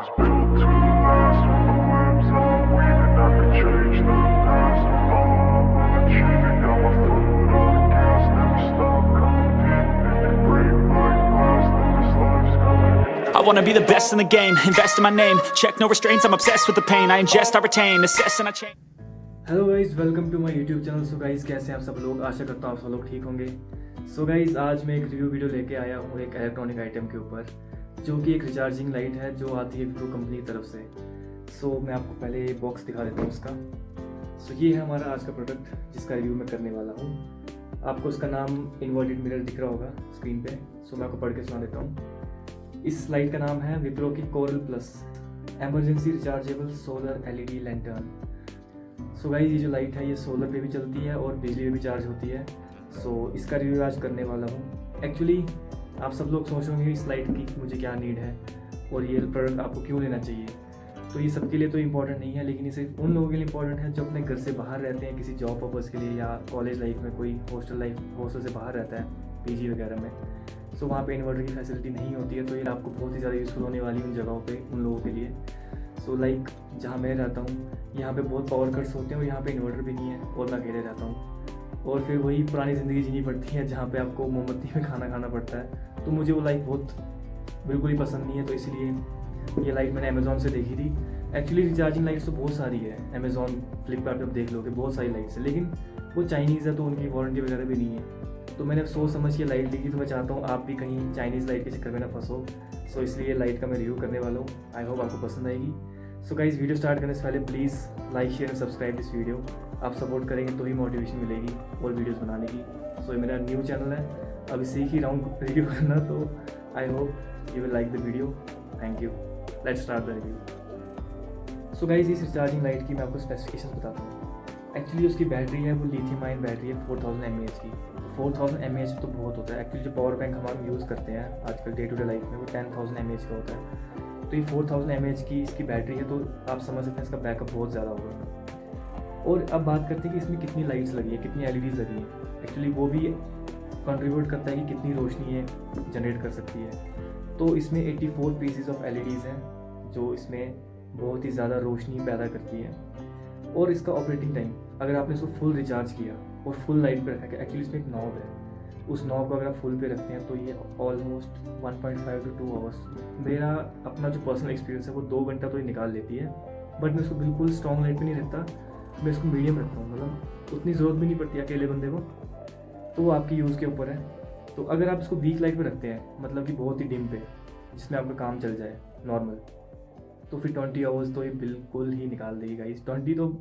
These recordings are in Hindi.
was built to last with the webs I'm weaving. I could change the past with all I will achieve. And got my foot on the gas, never stop competing. If you break like glass, then this life's gonna end. I wanna be the best in the game, invest in my name. Check no restraints, I'm obsessed with the pain. I ingest, I retain, assess and I change. Hello guys, welcome to my YouTube channel. So guys, कैसे हैं आप सब लोग? आशा करता हूँ आप सब लोग ठीक होंगे। सो गाइज़, आज मैं एक रिव्यू वीडियो लेके आया हूँ एक इलेक्ट्रॉनिक आइटम के ऊपर, जो कि एक रिचार्जिंग लाइट है जो आती है विप्रो कंपनी की तरफ से। सो मैं आपको पहले बॉक्स दिखा देता हूँ उसका। सो ये है हमारा आज का प्रोडक्ट जिसका रिव्यू मैं करने वाला हूँ। आपको उसका नाम इन्वर्टेड मिरर दिख रहा होगा स्क्रीन पे। सो मैं आपको पढ़ के सुना देता हूँ। इस लाइट का नाम है विप्रो की coral plus emergency rechargeable solar LED lantern. So guys, ये जो लाइट है ये सोलर पे भी चलती है और बिजली पे भी चार्ज होती है। सो इसका रिव्यू आज करने वाला हूँ। एक्चुअली आप सब लोग सोच होंगे इस लाइट की मुझे क्या नीड है और ये प्रोडक्ट आपको क्यों लेना चाहिए। तो ये सबके लिए तो इम्पॉर्टेंट नहीं है, लेकिन ये सिर्फ उन लोगों के लिए इम्पॉर्टेंट है जो अपने घर से बाहर रहते हैं किसी जॉब पर्पज़ के लिए, या कॉलेज लाइफ में कोई हॉस्टल से बाहर रहता है पीजी वगैरह में। सो वहाँ पे इन्वर्टर की फैसिलिटी नहीं होती है, तो ये आपको बहुत ही ज़्यादा यूज़फुल होने वाली उन जगहों पे उन लोगों के लिए। सो लाइक जहाँ मैं रहता हूँ यहाँ पे बहुत पावर कट्स होते हैं और यहाँ पे इन्वर्टर भी नहीं है और मैं अकेले रहता हूँ, और फिर वही पुरानी ज़िंदगी जीनी पड़ती है जहाँ पे आपको मोमबत्ती में खाना खाना पड़ता है। तो मुझे वो लाइट बहुत बिल्कुल ही पसंद नहीं है, तो इसलिए ये लाइट मैंने अमेज़ॉन से देखी थी। एक्चुअली रिचार्जिंग लाइट्स तो बहुत सारी है, अमेज़ॉन फ्लिपकार्ट पर आप देख लोगे बहुत सारी लाइट्स है, लेकिन वो चाइनीज़ है तो उनकी वारंटी वगैरह भी नहीं है। तो मैंने सोच समझ के लाइट ली थी, तो मैं चाहता हूँ आप भी कहीं चाइनीज़ लाइट के चक्कर में ना फंसो। सो इसलिए लाइट का मैं रिव्यू करने वाला हूँ। आई होप आपको पसंद आएगी। सो गाइस, वीडियो स्टार्ट करने से पहले please like share and subscribe this video. आप सपोर्ट करेंगे तो ही मोटिवेशन मिलेगी और वीडियोस बनाने की। सो ये मेरा न्यू चैनल है, अभी सीख ही रहा हूँ रिव्यू करना, तो I hope you will like the video. Thank you. Let's start the review. So guys, इस रिचार्जिंग लाइट की मैं आपको स्पेसिफिकेशन बताता हूँ। एक्चुअली उसकी बैटरी है वो लिथियम आयन बैटरी है 4000 mAh की। 4000 mAh तो बहुत होता है। एक्चुअली जो पावर बैंक हम यूज़ करते हैं आजकल डे टू डे लाइफ में वो 10000 mAh का होता है। तो ये 4000 mAh की इसकी बैटरी है, तो आप समझ सकते हैं इसका बैकअप बहुत ज़्यादा होगा। और अब बात करते हैं कि इसमें कितनी लाइट्स लगी है, कितनी LEDs लगी हैं। एक्चुअली वो भी कंट्रीब्यूट करता है कि कितनी रोशनी ये जनरेट कर सकती है। तो इसमें 84 पीसेस ऑफ LEDs हैं जो इसमें बहुत ही ज़्यादा रोशनी पैदा करती है। और इसका ऑपरेटिंग टाइम, अगर आपने इसको फुल रिचार्ज किया और फुल लाइट पे रखा है, एक्चुअली इसमें एक नॉब है, उस नॉब को अगर आप फुल पे रखते हैं तो ये ऑलमोस्ट 1.5 to 2 आवर्स, मेरा अपना जो पर्सनल एक्सपीरियंस है वो 2 घंटा तो ये निकाल लेती है। बट मैं इसको बिल्कुल स्ट्रॉन्ग लाइट पे नहीं रखता, मैं इसको मीडियम रखता हूँ, मतलब उतनी ज़रूरत भी नहीं पड़ती अकेले बंदे को, तो वो आपकी यूज़ के ऊपर है। तो अगर आप इसको वीक लाइट पे रखते हैं, मतलब कि बहुत ही डिम पे जिसमें आपका काम चल जाए नॉर्मल, तो फिर 20 आवर्स तो ये बिल्कुल ही निकाल देगी गाइस। 20 तो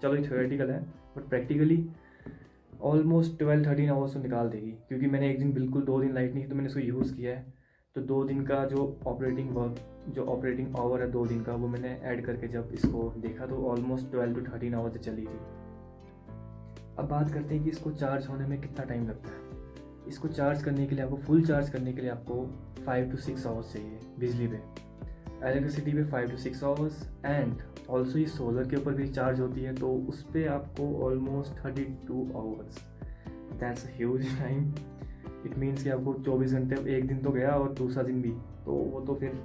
चलो ये थ्योरेटिकल है, बट प्रैक्टिकली ऑलमोस्ट 12-13 आवर्स तो निकाल देगी। क्योंकि मैंने एक दिन बिल्कुल 2 दिन लाइट नहीं तो मैंने इसको यूज़ किया है, तो 2 दिन का जो ऑपरेटिंग आवर है 2 दिन का, वो मैंने ऐड करके जब इसको देखा तो ऑलमोस्ट 12 to 13 आवर्स चली थी। अब बात करते हैं कि इसको चार्ज होने में कितना टाइम लगता है। इसको चार्ज करने के लिए आपको फुल चार्ज करने के लिए आपको 5 to 6 आवर्स चाहिए बिजली पे, इलेक्ट्रिसिटी पे 5 to 6 आवर्स, एंड ऑल्सो ये सोलर के ऊपर भी चार्ज होती है तो उस पर आपको almost 32 hours. That's a huge time. It means कि आपको 24 घंटे, एक दिन तो गया और दूसरा दिन भी, तो वो तो फिर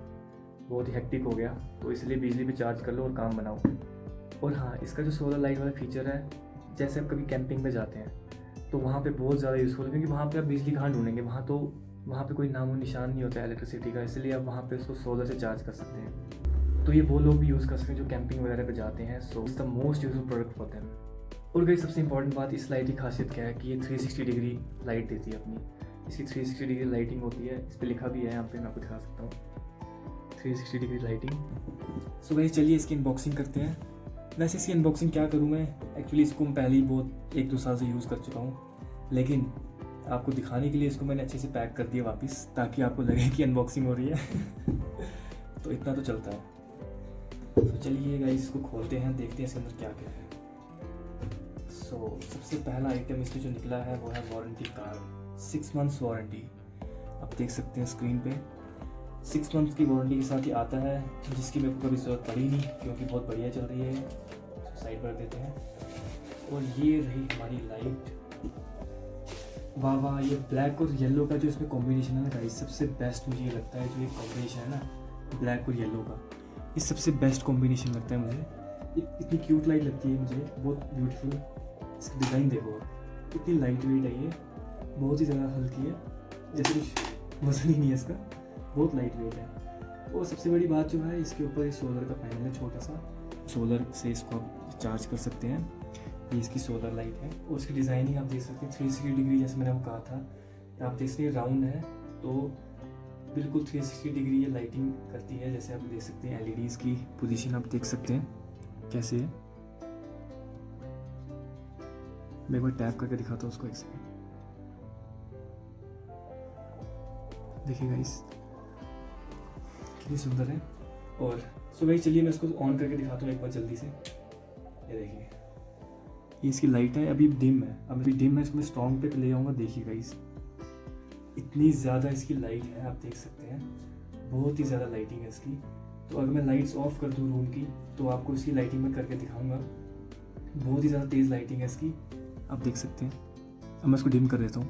बहुत ही हेक्टिक हो गया। तो इसलिए बिजली पे चार्ज कर लो और काम बनाओ। और हाँ, इसका जो सोलर लाइट वाला फीचर है, जैसे आप कभी कैंपिंग में जाते हैं तो वहाँ पे बहुत ज़्यादा यूज़फुल है, क्योंकि वहाँ पे आप बिजली कहाँ ढूंढेंगे, वहाँ पे कोई नामो निशान नहीं होता है इलेक्ट्रिसिटी का, इसलिए आप वहाँ पे उसको सोलर से चार्ज कर सकते हैं। तो ये वो लोग भी यूज़ कर सकते हैं जो कैंपिंग वगैरह पे जाते हैं। So it's the most useful product for them. और गाइस, सबसे इंपॉर्टेंट बात इस लाइट की खासियत क्या है कि ये 360 डिग्री लाइट देती है अपनी। इसकी 360 डिग्री लाइटिंग होती है, इस पर लिखा भी है यहाँ पे, मैं आपको दिखा सकता हूँ 360 डिग्री लाइटिंग। सो गाइस, चलिए इसकी अनबॉक्सिंग करते हैं। वैसे इसकी अनबॉक्सिंग क्या करूँ मैं, एक्चुअली इसको मैं पहले ही बहुत 1-2 साल से यूज़ कर चुका हूँ, लेकिन आपको दिखाने के लिए इसको मैंने अच्छे से पैक कर दिया वापस, ताकि आपको लगे कि अनबॉक्सिंग हो रही है। तो इतना तो चलता है। तो चलिए गाइस, इसको खोलते हैं, देखते हैं इसके अंदर क्या क्या है। सो सबसे पहला आइटम इसमें जो निकला है वो है वारंटी कार्ड, 6 मंथ्स वारंटी। आप देख सकते हैं स्क्रीन पे 6 मंथ्स की वारंटी के साथ ही आता है, जिसकी मेरे को कभी ज़रूरत पड़ी नहीं क्योंकि बहुत बढ़िया चल रही है। तो साइड पर देते हैं। और ये रही हमारी लाइट। वाह वाह, ये ब्लैक और येलो का जो इसमें कॉम्बिनेशन है ना गाइस, सबसे बेस्ट मुझे ये लगता है। जो ये कॉम्बिनेशन है ना ब्लैक और येलो का, ये सबसे बेस्ट कॉम्बिनेशन लगता है मुझे। इतनी क्यूट लाइट लगती है मुझे, बहुत ब्यूटीफुल। इसकी डिज़ाइन देखो, इतनी लाइट वेट है ये, बहुत ही ज़्यादा हल्की है, जैसे कुछ वजन ही नहीं है इसका, बहुत लाइट वेट है। और सबसे बड़ी बात जो है, इसके ऊपर सोलर का पैनल है छोटा सा, सोलर से इसको आप चार्ज कर सकते हैं। ये इसकी सोलर लाइट है। और इसकी डिज़ाइनिंग आप देख सकते हैं 360 डिग्री, जैसे मैंने आपको कहा था। आप देख सकते हैं राउंड है, तो बिल्कुल 360 डिग्री ये लाइटिंग करती है। जैसे आप देख सकते हैं एलईडीज़ की पोजीशन आप देख सकते हैं कैसे है। मैं एक बार टैप करके दिखाता हूँ उसको, एक सेकेंड। देखिए गाइस कितनी सुंदर है। और सो गाइस चलिए मैं इसको ऑन करके दिखाता हूँ एक बार जल्दी से। ये देखिए, ये इसकी लाइट है, अभी डिम है। अब अभी डिम है, इसको मैं स्ट्रॉन्ग पे ले आऊँगा। देखिए गाइस इतनी ज़्यादा इसकी लाइट है, आप देख सकते हैं, बहुत ही ज़्यादा लाइटिंग है इसकी। तो अगर मैं लाइट्स ऑफ कर दूँ रूम की, तो आपको इसकी लाइटिंग में करके दिखाऊंगा। बहुत ही ज़्यादा तेज़ लाइटिंग है इसकी, आप देख सकते हैं। अब मैं इसको डिम कर देता हूँ,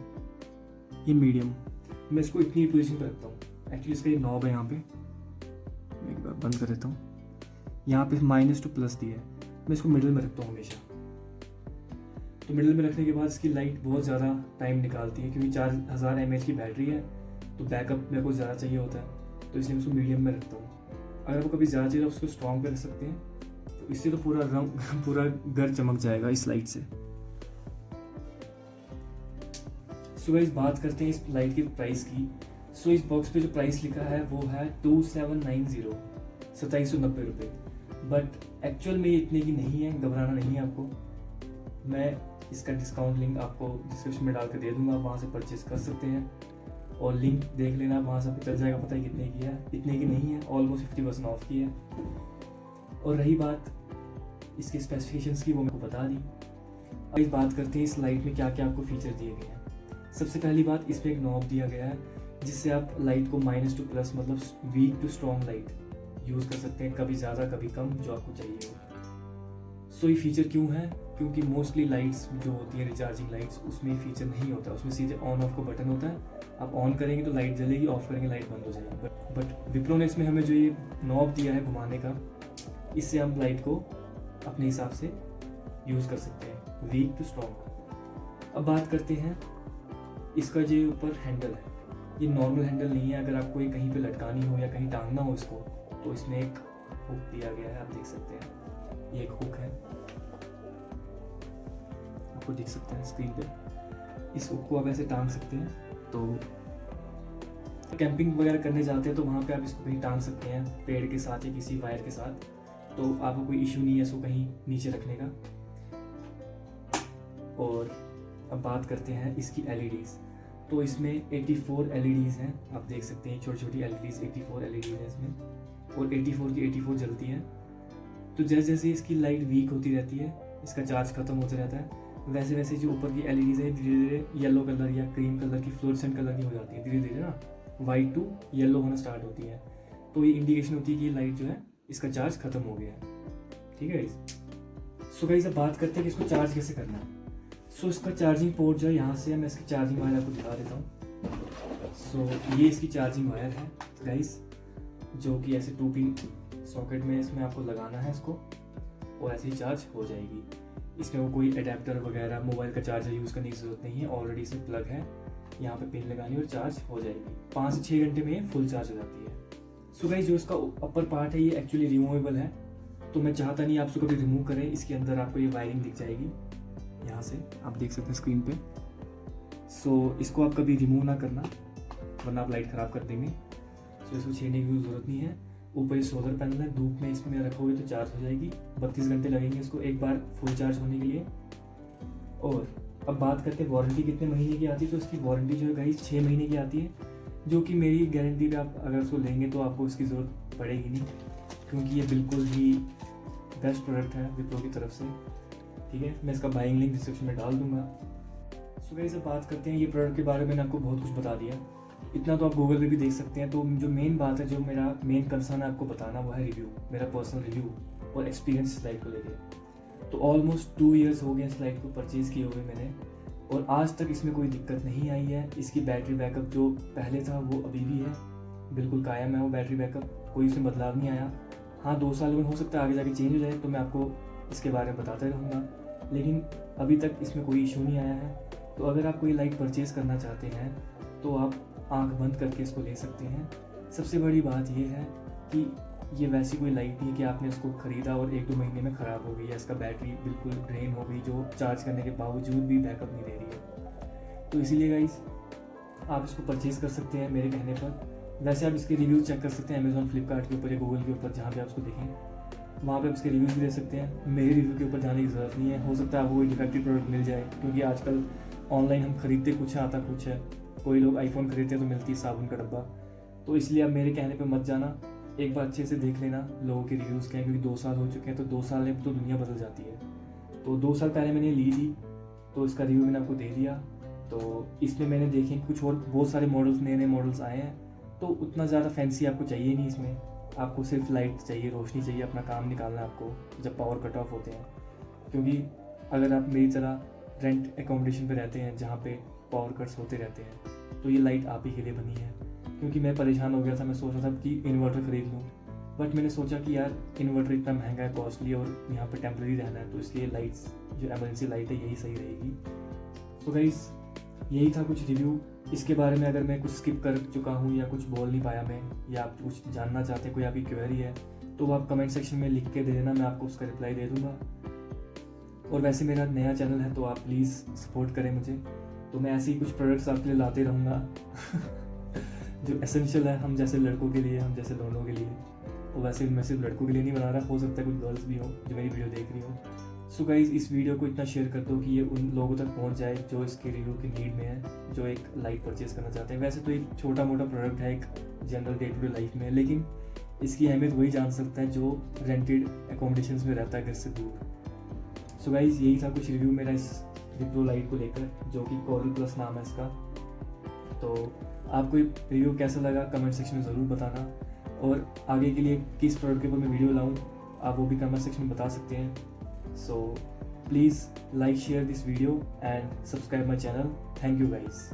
ये मीडियम, मैं इसको इतनी पोजीशन पर रखता हूँ। एक्चुअली इसका ये नॉब है यहाँ पे, मैं एक बार बंद कर देता हूँ। यहाँ पे -2 प्लस दिया है, मैं इसको मिडिल में रखता हूँ हमेशा। तो मिडिल में रखने के बाद इसकी लाइट बहुत ज़्यादा टाइम निकालती है, क्योंकि 4000 mAh की बैटरी है, तो बैकअप मेरे को ज़्यादा चाहिए होता है, तो इसलिए मैं इसको मीडियम में रखता हूँ। अगर आपको कभी ज़्यादा चाहिए तो उसको स्ट्रॉन्ग पे रख सकते हैं, तो इससे तो पूरा घर चमक जाएगा इस लाइट से। सो गाइस बात करते हैं इस लाइट की प्राइस की। सो इस बॉक्स पे जो प्राइस लिखा है वो है 2790, 2790 रुपये। बट एक्चुअल में ये इतने की नहीं है, घबराना नहीं है आपको। मैं इसका डिस्काउंट लिंक आपको डिस्क्रिप्शन में डाल कर दे दूंगा, वहाँ से परचेज कर सकते हैं। और लिंक देख लेना, वहाँ से चल जाएगा पता है कितने की है। इतने की नहीं है, ऑलमोस्ट 50% ऑफ की है। और रही बात इसके स्पेसिफिकेशंस की, वो मेरे को बता दी। अब इस बात करते हैं इस लाइट में क्या क्या आपको फीचर दिए गए हैं। सबसे पहली बात, इसमें एक नॉब दिया गया है, जिससे आप लाइट को -2 प्लस मतलब weak to strong light use कर सकते हैं, कभी ज़्यादा कभी कम, जो आपको चाहिए हो। सो ये फीचर क्यों है? क्योंकि मोस्टली लाइट्स जो होती हैं रिचार्जिंग लाइट्स, उसमें ये फीचर नहीं होता। उसमें सीधे ऑन ऑफ का बटन होता है, आप ऑन करेंगे तो लाइट जलेगी, ऑफ करेंगे लाइट बंद हो जाएगी। बट विप्रो ने इसमें हमें जो ये नॉब दिया है घुमाने का, इससे हम लाइट को अपने हिसाब से यूज़ कर सकते हैं, वीक टू स्ट्रॉन्ग। अब बात करते हैं इसका जो ऊपर हैंडल है, ये नॉर्मल हैंडल नहीं है। अगर आपको ये कहीं पे लटकानी हो या कहीं टांगना हो इसको, तो इसमें एक हुक दिया गया है, आप देख सकते हैं। ये एक हुक है, आपको दिख सकते हैं स्क्रीन पे। इस हुक को आप ऐसे टांग सकते हैं, तो कैंपिंग वगैरह करने जाते हैं तो वहाँ पे आप इसको कहीं टांग सकते हैं, पेड़ के साथ या किसी वायर के साथ, तो आपको कोई इशू नहीं है इसको कहीं नीचे रखने का। और अब बात करते हैं इसकी एलईडीज़। तो इसमें 84 एलईडीज़ हैं, आप देख सकते हैं, छोटी छोटी एलईडीज़ 84 एलईडीज़ हैं इसमें, और 84 की 84 जलती हैं। तो जैसे जैसे इसकी लाइट वीक होती रहती है, इसका चार्ज खत्म होता रहता है, वैसे वैसे जो ऊपर की एलईडीज़ है धीरे धीरे येलो कलर या क्रीम कलर की, फ्लोरेसेंट कलर की हो जाती है धीरे धीरे ना, वाइट टू येलो होना स्टार्ट होती है। तो ये इंडिकेशन होती है कि लाइट जो है इसका चार्ज खत्म हो गया है। ठीक है गाइस। सो गाइस अब बात करते हैं कि इसको चार्ज कैसे करना है। सो इसका चार्जिंग पोर्ट जो है यहाँ से है, मैं इसकी चार्जिंग वायर आपको दिखा देता हूँ। सो ये इसकी चार्जिंग वायर है गाइस, जो कि ऐसे 2 पिन सॉकेट में इसमें आपको लगाना है इसको, और ऐसे ही चार्ज हो जाएगी। इसमें वो कोई अडेप्टर वगैरह मोबाइल का चार्जर यूज़ करने की ज़रूरत नहीं है, ऑलरेडी इसे प्लग है, यहाँ पे पिन लगानी और चार्ज हो जाएगी। 5 से 6 घंटे में ये फुल चार्ज हो जाती है। सो गाइस जो इसका अपर पार्ट है ये एक्चुअली रिमूवेबल है, तो मैं चाहता नहीं आप इसको कभी रिमूव करें। इसके अंदर आपको ये वायरिंग दिख जाएगी, यहाँ से आप देख सकते हैं स्क्रीन पे। सो इसको आप कभी रिमूव ना करना, वरना आप लाइट ख़राब कर देंगे। सो इसको छेड़ने की ज़रूरत नहीं है। ऊपर ये सोलर पैनल है, धूप में इसमें रखोगे तो चार्ज हो जाएगी। 32 घंटे लगेंगे इसको एक बार फुल चार्ज होने के लिए। और अब बात करते हैं वारंटी कितने महीने की आती है। तो इसकी वारंटी जो है गाइस 6 महीने की आती है, जो कि मेरी गारंटी पे आप अगर उसको लेंगे तो आपको इसकी ज़रूरत पड़ेगी नहीं, क्योंकि ये बिल्कुल ही बेस्ट प्रोडक्ट है विप्रो की तरफ से। ठीक है, मैं इसका बाइंग लिंक डिस्क्रिप्शन में डाल दूंगा। सो गाइस अब बात करते हैं ये प्रोडक्ट के बारे में। मैंने आपको बहुत कुछ बता दिया, इतना तो आप गूगल पे भी देख सकते हैं। तो जो मेन बात है, जो मेरा मेन कंसर्न है आपको बताना, वो है रिव्यू, मेरा पर्सनल रिव्यू और एक्सपीरियंस इस लाइट को लेके। तो ऑलमोस्ट 2 ईयर्स हो गए इस लाइट को परचेज़ किए हुए मैंने, और आज तक इसमें कोई दिक्कत नहीं आई है। इसकी बैटरी बैकअप जो पहले था वो अभी भी है, बिल्कुल कायम है वो बैटरी बैकअप, कोई इसमें बदलाव नहीं आया। हाँ 2 साल में हो सकता है आगे जाके चेंज हो जाए, तो मैं आपको इसके बारे में बताता रहूँगा, लेकिन अभी तक इसमें कोई इशू नहीं आया है। तो अगर आप कोई लाइट परचेज़ करना चाहते हैं तो आप आंख बंद करके इसको ले सकते हैं। सबसे बड़ी बात यह है कि ये वैसी कोई लाइट नहीं है कि आपने इसको ख़रीदा और 1-2 महीने में ख़राब हो गई या इसका बैटरी बिल्कुल ड्रेन हो गई, जो चार्ज करने के बावजूद भी बैकअप नहीं दे रही है। तो इसीलिए गाइस आप इसको परचेज़ कर सकते हैं मेरे कहने पर। वैसे आप इसके रिव्यूज़ चेक कर सकते हैं अमेज़ॉन, फ्लिपकार्ट के ऊपर या गूगल के ऊपर, जहाँ पे आप इसको देखें वहाँ पे आप इसके रिव्यूज़ भी दे सकते हैं। मेरे रिव्यू के ऊपर जाने की ज़रूरत नहीं है। हो सकता है आपको कोई डिफेक्टिव प्रोडक्ट मिल जाए, क्योंकि आजकल ऑनलाइन हम खरीदते कुछ है आता कुछ है। कोई लोग आईफोन खरीदते हैं तो मिलती है साबुन का डब्बा। तो इसलिए आप मेरे कहने पे मत जाना, एक बार अच्छे से देख लेना लोगों के रिव्यूज़ क्या हैं, क्योंकि 2 साल हो चुके हैं। तो 2 साल में तो दुनिया बदल जाती है। तो 2 साल पहले मैंने ली थी तो इसका रिव्यू मैंने आपको दे दिया। तो इसमें मैंने देखे कुछ और बहुत सारे मॉडल्स, नए नए मॉडल्स आए हैं। तो उतना ज़्यादा फैंसी आपको चाहिए नहीं इसमें, आपको सिर्फ लाइट चाहिए, रोशनी चाहिए, अपना काम निकालना है आपको जब पावर कट ऑफ होते हैं। क्योंकि अगर आप मेरी तरह रेंट एकोमोडेशन पे रहते हैं जहाँ पे पावर कट्स होते रहते हैं, तो ये लाइट आप ही के लिए बनी है। क्योंकि मैं परेशान हो गया था, मैं सोच रहा था कि इन्वर्टर ख़रीद लूँ, बट मैंने सोचा कि यार इन्वर्टर इतना महंगा है, कॉस्टली, और यहाँ पे टेम्प्रेरी रहना है, तो इसलिए लाइट्स जो एमरजेंसी लाइट है यही सही रहेगी। तो गाइस यही था कुछ रिव्यू। इसके बारे में अगर मैं कुछ स्किप कर चुका हूँ या कुछ बोल नहीं पाया मैं, या आप कुछ जानना चाहते हैं, कोई आपकी क्वेरी है, तो आप कमेंट सेक्शन में लिख के दे देना, मैं आपको उसका रिप्लाई दे दूँगा। और वैसे मेरा नया चैनल है तो आप प्लीज़ सपोर्ट करें मुझे। तो मैं ऐसे ही कुछ प्रोडक्ट्स आपके लिए लाते रहूँगा जो एसेंशियल है हम जैसे लड़कों के लिए, हम जैसे लोगों के लिए। और वैसे मैं सिर्फ लड़कों के लिए नहीं बना रहा, हो सकता है कुछ गर्ल्स भी हो जो मेरी वीडियो देख रही हो। सो गाइस इस वीडियो को इतना शेयर कर दो कि ये उन लोगों तक पहुंच जाए जो इसके रिव्यू की नीड में है, जो एक लाइट परचेज करना चाहते हैं। वैसे तो एक छोटा मोटा प्रोडक्ट है एक general day to day life में, लेकिन इसकी अहमियत वही जान सकता है जो रेंटेड एकोमोडेशंस में रहता है घर से दूर। सो गाइस यही था कुछ रिव्यू मेरा इस विप्रो लाइट को लेकर, जो कि कोरल प्लस नाम है इसका। तो आपको ये रिव्यू कैसा लगा कमेंट सेक्शन में ज़रूर बताना, और आगे के लिए किस प्रोडक्ट के ऊपर मैं वीडियो लाऊं आप वो भी कमेंट सेक्शन में बता सकते हैं। So please like, share this video and subscribe my channel. Thank you guys.